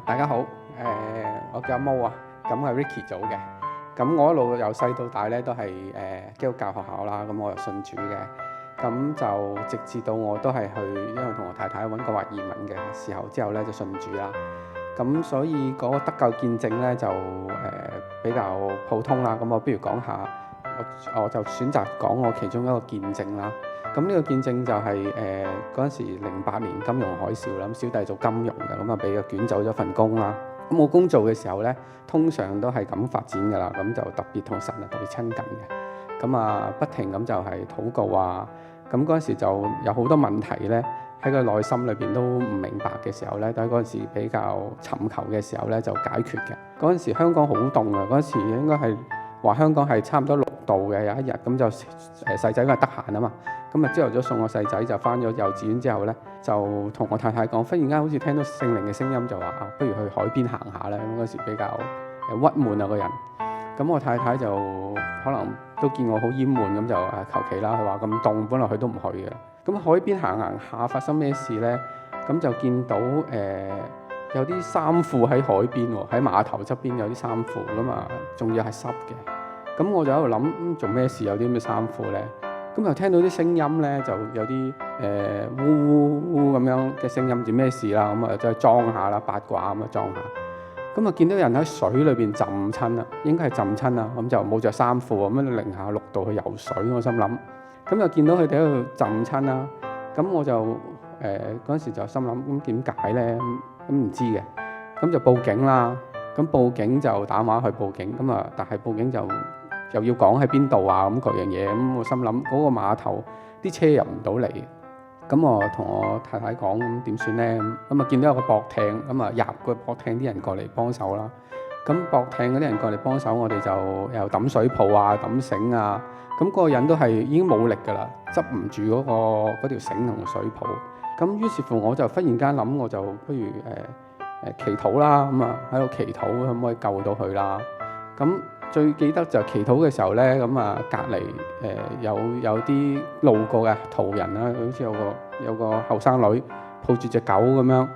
大家好，我叫阿毛啊，咁係 Ricky 組嘅。咁我一路由細到大咧都係基督教學校啦，咁我又信主嘅。咁就直至到我都係去，因為同我太太溫哥華移民嘅時候之後咧就信主啦。咁所以嗰個得救見證咧就比較普通啦。咁我不如講下，我就選擇講我其中一個見證啦。咁呢個見證就係嗰陣時08年金融海嘯啦，咁小弟做金融嘅，咁啊俾佢捲走咗份工啦。咁我工做嘅時候咧，通常都係咁發展㗎啦，咁就特別同神特別親近嘅。咁啊不停咁就係禱告啊。咁嗰陣時就有好多問題咧，喺個內心裏邊都唔明白嘅時候咧，都喺嗰陣時比較尋求嘅時候咧就解決嘅。嗰陣時香港好凍啊，嗰陣時應該係話香港係差唔多6度嘅，有一日咁就細仔因為得閒啊嘛。咁啊，朝頭早送我細仔就返咗幼稚園之後咧，就同我太太講，忽然間好似聽到聖靈嘅聲音，就話不如去海邊行下咧。咁嗰時比較鬱悶啊個人。咁我太太就可能都見我好厭悶，咁就求其啦。佢話咁凍，本來佢都唔去嘅。咁海邊行下，發生咩事咧？咁就見到有啲衫褲喺海邊喎，喺碼頭側邊有啲衫褲，咁啊仲要係濕嘅。咁我就喺度諗，做咩事有啲咩衫褲咧？咁又聽到啲聲音咧，就有啲烏烏咁樣嘅聲音，唔知咩事啦。咁啊，再裝下啦，八卦咁啊裝下。咁啊，見到人喺水裏邊浸親啦，應該係浸親啦。咁就冇着衫褲，咁樣零下6度去游水，我心諗。咁就見到佢哋喺度浸親啦。咁我就嗰陣時就心諗，咁點解咧？咁唔知嘅。咁就報警啦。咁報警就打電話去報警。咁啊，但係報警就又要講喺邊度啊，咁各樣嘢。咁我心諗嗰個碼頭啲車入唔到嚟。咁我同我太太講，咁點算咧？咁啊見到有個駁艇，咁啊入個駁艇啲人過嚟幫手啦。咁駁艇嗰啲人過嚟幫手，我哋就又揼水泡啊、揼繩啊。咁嗰個人都係已經冇力㗎啦，執唔住嗰條繩同水泡。咁於是乎我就忽然間諗，我就不如祈禱啦。咁啊喺度祈禱，可唔可以救到佢啦？咁最記得就祈禱嘅時候咧，咁啊隔離有啲路過嘅途人啦，好似有個後生女抱住隻狗咁樣，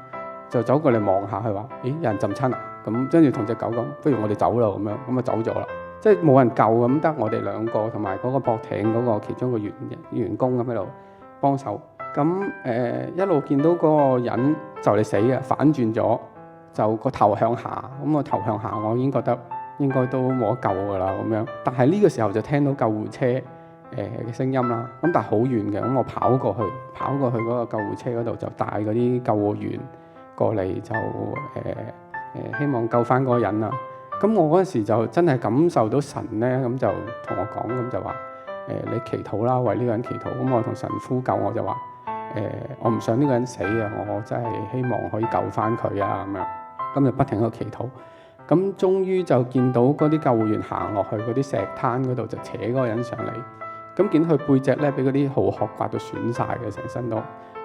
就走過嚟望下，佢話：咦，有人浸親啊！咁跟住同隻狗講：不如我哋走啦咁樣，咁啊走咗啦。即係冇人救咁，得我哋2個同埋嗰個駁艇嗰個其中個員工咁喺度幫手。咁一路見到嗰個人就嚟死啊，反轉咗，就個頭向下。咁個頭向下，我已經覺得應該都冇得救㗎啦咁樣。但係呢個時候就聽到救護車嘅聲音啦。咁但係好遠嘅，咁我跑過去嗰個救護車嗰度，就帶嗰啲救護員過嚟，就希望救翻嗰個人啦。咁我嗰陣時就真係感受到神咧，咁就同我講，咁就話你祈禱啦，為呢個人祈禱。咁我同神呼救，我就話我唔想呢個人死啊，我真係希望可以救翻佢啊咁樣。咁就不停喺度祈禱。咁終於就見到嗰啲救護員行落去嗰啲石灘嗰度，就扯嗰個人上嚟。咁見佢背脊咧，俾嗰啲蠔殼刮到損晒嘅，成身都。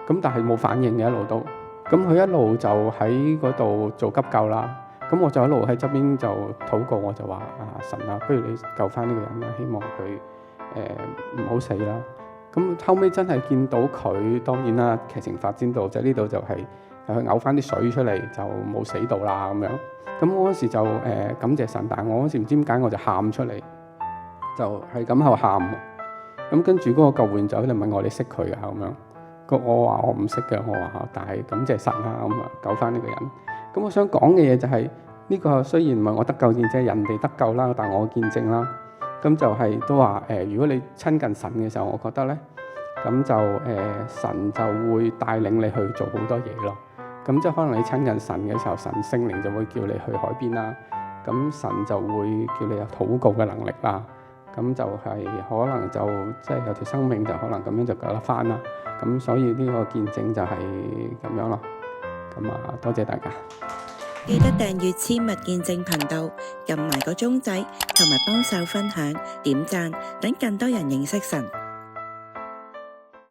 咁但係冇反應嘅，一路都。咁佢一路就喺嗰度做急救啦。咁我就一路喺側邊就禱告，我就話神啊，不如你救翻呢個人啦，希望佢唔好死啦。咁後尾真係見到佢，當然啦，劇情發展到就呢度就係去嘔翻啲水出嚟，就冇死到啦咁樣。咁我嗰時就感謝神，但係我嗰時唔知點解我就喊出嚟，就係咁喺度喊。咁跟住嗰個救護員就喺度問我：你識佢啊？咁樣。我話我唔識嘅，我話但係感謝神啦，咁啊救翻呢個人。咁我想講嘅嘢就係呢個雖然唔係我得救見證，人哋得救啦，但我見證啦。咁就係都話如果你親近神嘅時候，我覺得咧，咁就神就會帶領你去做好多嘢咯。咁即係可能你親近神嘅時候，神聖靈就會叫你去海邊啦。咁神就會叫你有禱告嘅能力啦。咁就係可能就即係有條生命就可能咁樣就救得翻啦。咁所以呢個見證就係咁樣咯。咁多謝大家。記得訂閱千物見證頻道，撳埋個鐘仔，同埋幫手分享、點讚，等更多人認識神。